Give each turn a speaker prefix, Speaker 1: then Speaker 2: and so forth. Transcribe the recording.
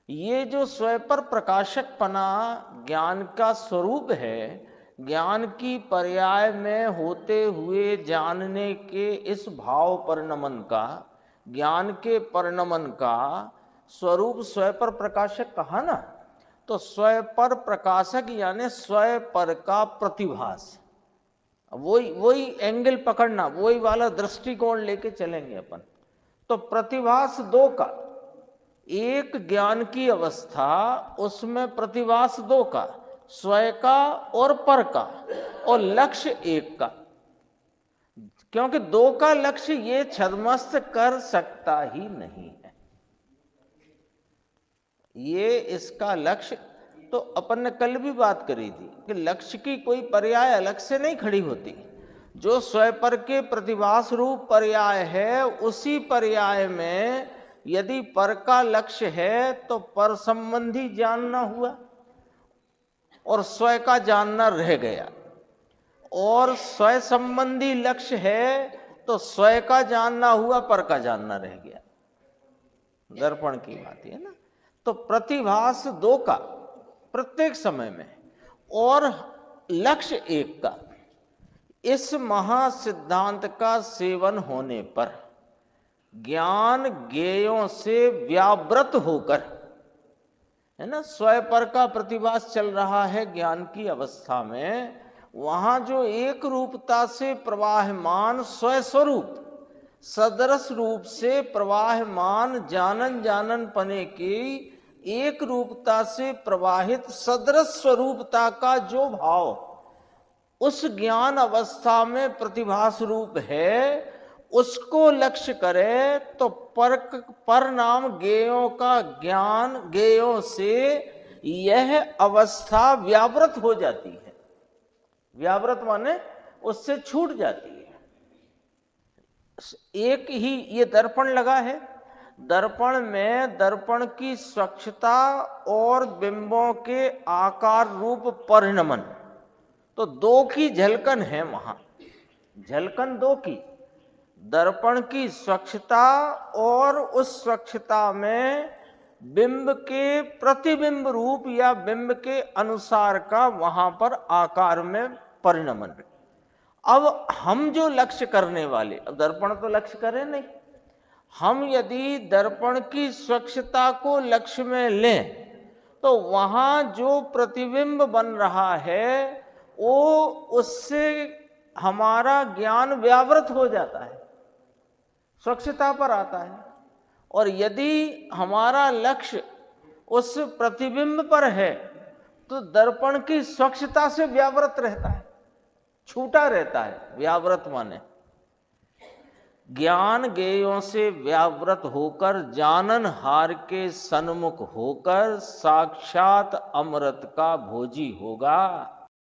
Speaker 1: ये जो स्वपर प्रकाशकपना ज्ञान का स्वरूप है, ज्ञान की पर्याय में होते हुए जानने के इस भाव परिणमन का, ज्ञान के परिणमन का स्वरूप स्वपर प्रकाशक कहा ना। तो स्वपर प्रकाशक यानी स्वपर का प्रतिभास। वही वही एंगल पकड़ना, वही वाला दृष्टिकोण लेके चलेंगे अपन। तो प्रतिभास दो का, एक ज्ञान की अवस्था, उसमें प्रतिभास दो का, स्वय का और पर का, और लक्ष्य एक का। क्योंकि दो का लक्ष्य ये छद्मस्त कर सकता ही नहीं है, ये इसका लक्ष्य। तो अपन ने कल भी बात करी थी कि लक्ष्य की कोई पर्याय अलग से नहीं खड़ी होती। जो स्वपर के प्रतिभास रूप पर्याय है, उसी पर्याय में यदि पर का लक्ष्य है तो पर संबंधी जानना हुआ और स्वय का जानना रह गया, और स्वय संबंधी लक्ष्य है तो स्वय का जानना हुआ, पर का जानना रह गया। दर्पण की बात है ना। तो प्रतिभास दो का प्रत्येक समय में, और लक्ष्य एक का। इस महासिद्धांत का सेवन होने पर ज्ञान ज्ञेयों से व्यावृत होकर, है ना, स्वय पर का प्रतिभास चल रहा है ज्ञान की अवस्था में, वहां जो एक रूपता से प्रवाहमान स्वय स्वरूप सदरस रूप से प्रवाहमान जानन जानन पने की एक रूपता से प्रवाहित सदरस स्वरूपता का जो भाव उस ज्ञान अवस्था में प्रतिभास रूप है, उसको लक्ष्य करे तो पर नाम ज्ञेयों का ज्ञान ज्ञेयों से यह अवस्था व्यावृत हो जाती है। व्यावृत माने उससे छूट जाती है। एक ही ये दर्पण लगा है, दर्पण में दर्पण की स्वच्छता और बिंबों के आकार रूप परिणमन, तो दो की झलकन है वहां। झलकन दो की, दर्पण की स्वच्छता और उस स्वच्छता में बिंब के प्रतिबिंब रूप या बिंब के अनुसार का वहां पर आकार में परिणमन। अब हम जो लक्ष्य करने वाले, अब दर्पण तो लक्ष्य करे नहीं, हम यदि दर्पण की स्वच्छता को लक्ष्य में लें तो वहां जो प्रतिबिंब बन रहा है वो उससे हमारा ज्ञान व्यावृत हो जाता है, स्वच्छता पर आता है। और यदि हमारा लक्ष्य उस प्रतिबिंब पर है तो दर्पण की स्वच्छता से व्यावृत रहता है, छूटा रहता है। व्यावृत माने ज्ञान ज्ञेयों से व्यावृत होकर जानन हार के सन्मुख होकर साक्षात अमृत का भोजी होगा।